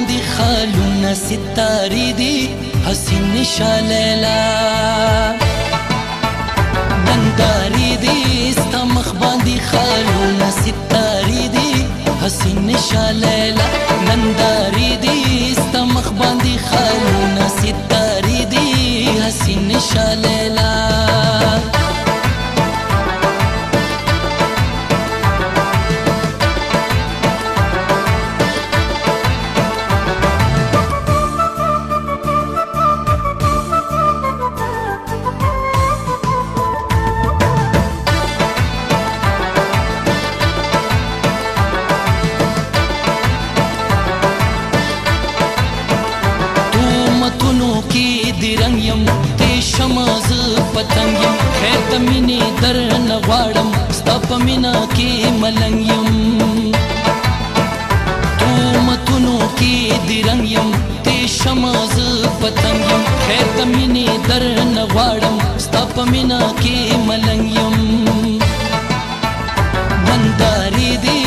باندې خالونه ستارې دي حسین شالیلا نندارې دي ستا مخ باندې خالونه ستارې دي حسین شالیلا نندارې دي ستا مخ باندې خالونه ستارې دي حسین شالیلا شماز پتنګ یم خیر د مینې در نه غواړم ستا په مینا کې ملنګ یم تومتونو کې د رنګ یم ته شماز پتنګ یم خیر د مینې در نه غواړم ستا په مینا کې ملنګ یم نندارې دي